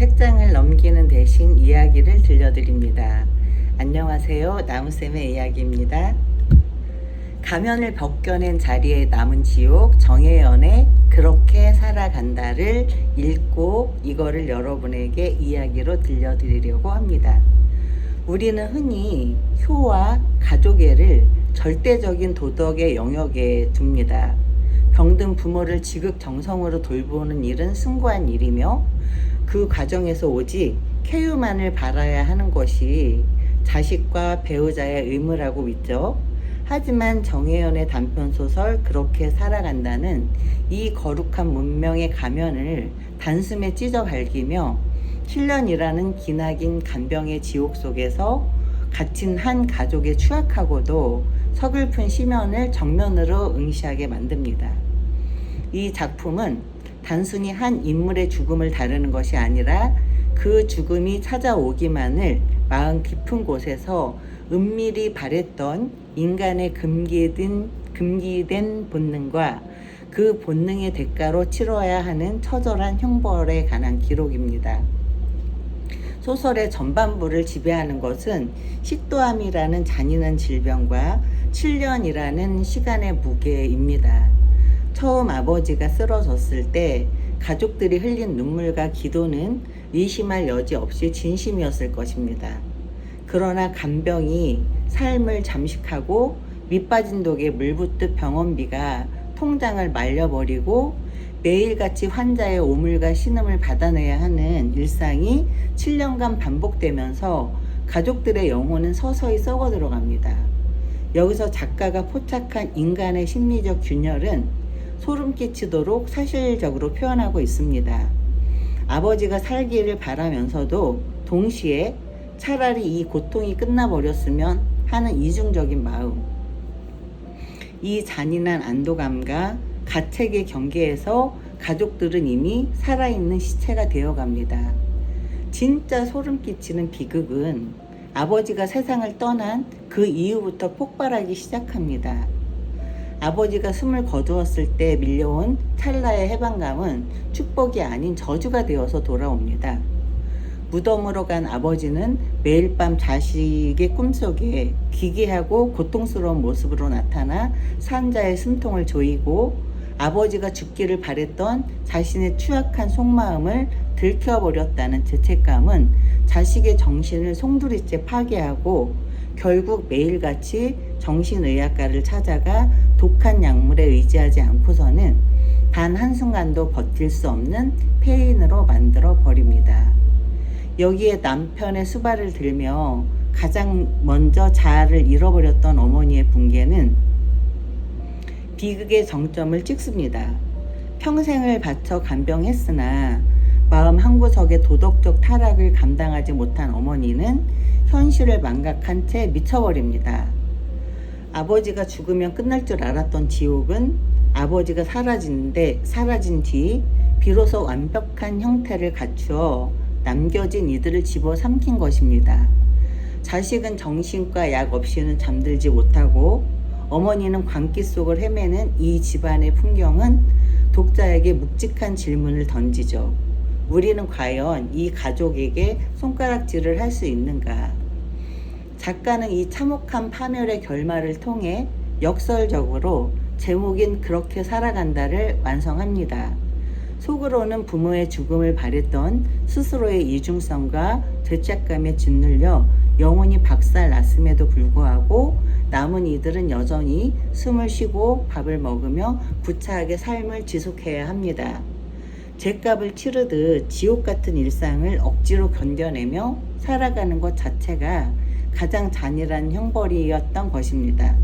책장을 넘기는 대신 이야기를 들려드립니다. 안녕하세요. 나무쌤의 이야기입니다. 가면을 벗겨낸 자리에 남은 지옥 정혜연의 그렇게 살아간다를 읽고 이거를 여러분에게 이야기로 들려드리려고 합니다. 우리는 흔히 효와 가족애를 절대적인 도덕의 영역에 둡니다. 병든 부모를 지극정성으로 돌보는 일은 숭고한 일이며 그 과정에서 오직 쾌유만을 바라야 하는 것이 자식과 배우자의 의무라고 믿죠. 하지만 정혜연의 단편소설 그렇게 살아간다는 이 거룩한 문명의 가면을 단숨에 찢어 발기며 7년이라는 기나긴 간병의 지옥 속에서 갇힌 한 가족의 추악하고도 서글픈 시면을 정면으로 응시하게 만듭니다. 이 작품은 단순히 한 인물의 죽음을 다루는 것이 아니라 그 죽음이 찾아오기만을 마음 깊은 곳에서 은밀히 바랬던 인간의 금기된 본능과 그 본능의 대가로 치러야 하는 처절한 형벌에 관한 기록입니다. 소설의 전반부를 지배하는 것은 식도암이라는 잔인한 질병과 7년이라는 시간의 무게입니다. 처음 아버지가 쓰러졌을 때 가족들이 흘린 눈물과 기도는 의심할 여지 없이 진심이었을 것입니다. 그러나 간병이 삶을 잠식하고 밑빠진 독에 물붓듯 병원비가 통장을 말려버리고 매일같이 환자의 오물과 신음을 받아내야 하는 일상이 7년간 반복되면서 가족들의 영혼은 서서히 썩어 들어갑니다. 여기서 작가가 포착한 인간의 심리적 균열은 소름 끼치도록 사실적으로 표현하고 있습니다. 아버지가 살기를 바라면서도 동시에 차라리 이 고통이 끝나버렸으면 하는 이중적인 마음. 이 잔인한 안도감과 가책의 경계에서 가족들은 이미 살아있는 시체가 되어갑니다. 진짜 소름 끼치는 비극은 아버지가 세상을 떠난 그 이후부터 폭발하기 시작합니다. 아버지가 숨을 거두었을 때 밀려온 찰나의 해방감은 축복이 아닌 저주가 되어서 돌아옵니다. 무덤으로 간 아버지는 매일 밤 자식의 꿈속에 기괴하고 고통스러운 모습으로 나타나 산자의 숨통을 조이고 아버지가 죽기를 바랬던 자신의 추악한 속마음을 들켜버렸다는 죄책감은 자식의 정신을 송두리째 파괴하고 결국 매일같이 정신의학과를 찾아가 독한 약물에 의지하지 않고서는 단 한순간도 버틸 수 없는 폐인으로 만들어 버립니다. 여기에 남편의 수발을 들며 가장 먼저 자아를 잃어버렸던 어머니의 붕괴는 비극의 정점을 찍습니다. 평생을 바쳐 간병했으나 마음 한구석의 도덕적 타락을 감당하지 못한 어머니는 현실을 망각한 채 미쳐버립니다. 아버지가 죽으면 끝날 줄 알았던 지옥은 아버지가 사라진 뒤 비로소 완벽한 형태를 갖추어 남겨진 이들을 집어삼킨 것입니다. 자식은 정신과 약 없이는 잠들지 못하고 어머니는 광기 속을 헤매는 이 집안의 풍경은 독자에게 묵직한 질문을 던지죠. 우리는 과연 이 가족에게 손가락질을 할 수 있는가? 작가는 이 참혹한 파멸의 결말을 통해 역설적으로 제목인 그렇게 살아간다를 완성합니다. 속으로는 부모의 죽음을 바랬던 스스로의 이중성과 죄책감에 짓눌려 영혼이 박살났음에도 불구하고 남은 이들은 여전히 숨을 쉬고 밥을 먹으며 구차하게 삶을 지속해야 합니다. 죗값을 치르듯 지옥 같은 일상을 억지로 견뎌내며 살아가는 것 자체가 가장 잔인한 형벌이었던 것입니다.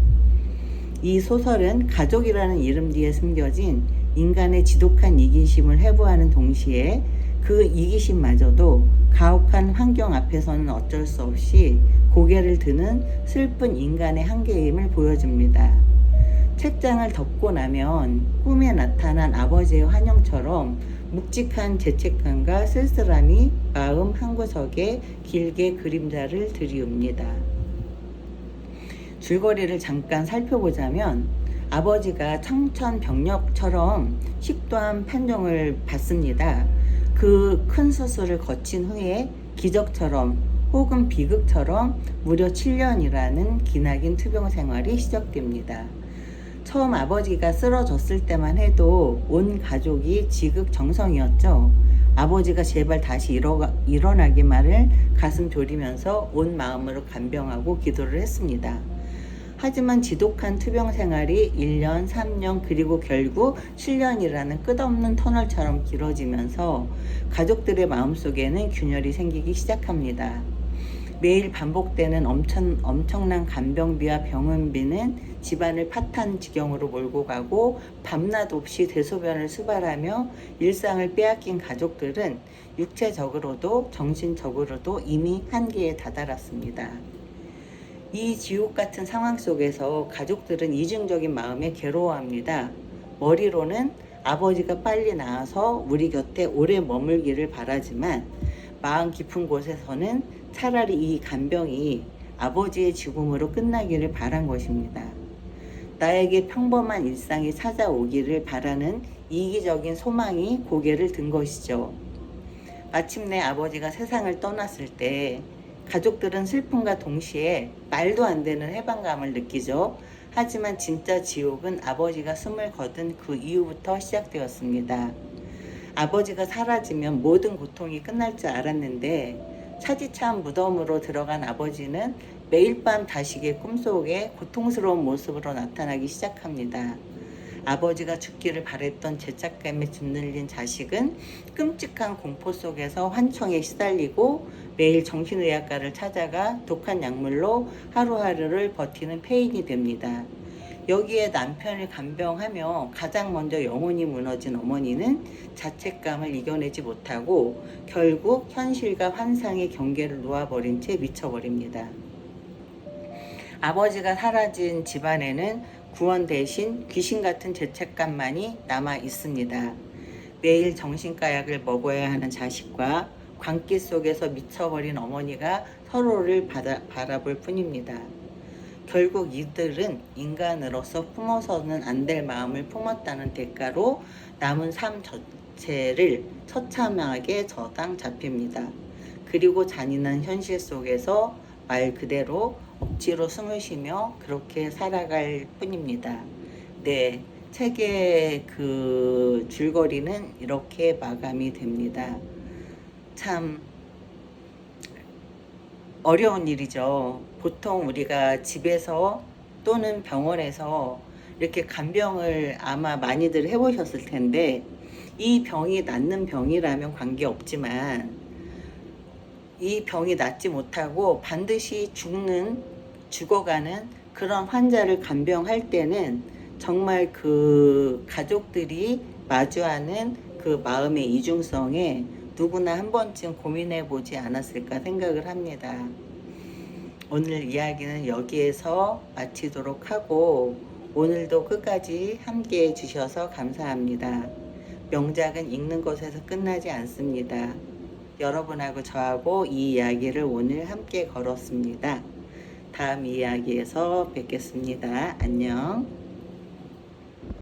이 소설은 가족이라는 이름 뒤에 숨겨진 인간의 지독한 이기심을 해부하는 동시에 그 이기심마저도 가혹한 환경 앞에서는 어쩔 수 없이 고개를 드는 슬픈 인간의 한계임을 보여줍니다. 책장을 덮고 나면 꿈에 나타난 아버지의 환영처럼 묵직한 죄책감과 쓸쓸함이 마음 한구석에 길게 그림자를 들이웁니다. 줄거리를 잠깐 살펴보자면 아버지가 청천벽력처럼 식도암 판정을 받습니다. 그 큰 수술을 거친 후에 기적처럼 혹은 비극처럼 무려 7년이라는 기나긴 투병 생활이 시작됩니다. 처음 아버지가 쓰러졌을 때만 해도 온 가족이 지극정성이었죠. 아버지가 제발 다시 일어나기만을 가슴 졸이면서 온 마음으로 간병하고 기도를 했습니다. 하지만 지독한 투병 생활이 1년, 3년, 그리고 결국 7년이라는 끝없는 터널처럼 길어지면서 가족들의 마음속에는 균열이 생기기 시작합니다. 매일 반복되는 엄청난 간병비와 병원비는 집안을 파탄 지경으로 몰고 가고 밤낮 없이 대소변을 수발하며 일상을 빼앗긴 가족들은 육체적으로도 정신적으로도 이미 한계에 다다랐습니다. 이 지옥 같은 상황 속에서 가족들은 이중적인 마음에 괴로워합니다. 머리로는 아버지가 빨리 나아서 우리 곁에 오래 머물기를 바라지만 마음 깊은 곳에서는 차라리 이 간병이 아버지의 죽음으로 끝나기를 바란 것입니다. 나에게 평범한 일상이 찾아오기를 바라는 이기적인 소망이 고개를 든 것이죠. 마침내 아버지가 세상을 떠났을 때 가족들은 슬픔과 동시에 말도 안 되는 해방감을 느끼죠. 하지만 진짜 지옥은 아버지가 숨을 거둔 그 이후부터 시작되었습니다. 아버지가 사라지면 모든 고통이 끝날 줄 알았는데 차디찬 무덤으로 들어간 아버지는 매일 밤 다시게 꿈속에 고통스러운 모습으로 나타나기 시작합니다. 아버지가 죽기를 바랬던 죄책감에 짓눌린 자식은 끔찍한 공포 속에서 환청에 시달리고 매일 정신의학과를 찾아가 독한 약물로 하루하루를 버티는 폐인이 됩니다. 여기에 남편을 간병하며 가장 먼저 영혼이 무너진 어머니는 자책감을 이겨내지 못하고 결국 현실과 환상의 경계를 놓아버린 채 미쳐버립니다. 아버지가 사라진 집안에는 구원 대신 귀신 같은 죄책감만이 남아 있습니다. 매일 정신과 약을 먹어야 하는 자식과 광기 속에서 미쳐버린 어머니가 서로를 바라볼 뿐입니다. 결국 이들은 인간으로서 품어서는 안 될 마음을 품었다는 대가로 남은 삶 전체를 처참하게 저당 잡힙니다. 그리고 잔인한 현실 속에서 말 그대로 억지로 숨을 쉬며 그렇게 살아갈 뿐입니다. 네, 책의 그 줄거리는 이렇게 마감이 됩니다. 참 어려운 일이죠. 보통 우리가 집에서 또는 병원에서 이렇게 간병을 아마 많이들 해보셨을 텐데 이 병이 낫는 병이라면 관계없지만 이 병이 낫지 못하고 반드시 죽어가는 그런 환자를 간병할 때는 정말 그 가족들이 마주하는 그 마음의 이중성에 누구나 한 번쯤 고민해 보지 않았을까 생각을 합니다. 오늘 이야기는 여기에서 마치도록 하고 오늘도 끝까지 함께 해 주셔서 감사합니다. 명작은 읽는 것에서 끝나지 않습니다. 여러분하고 저하고 이 이야기를 오늘 함께 걸었습니다. 다음 이야기에서 뵙겠습니다. 안녕.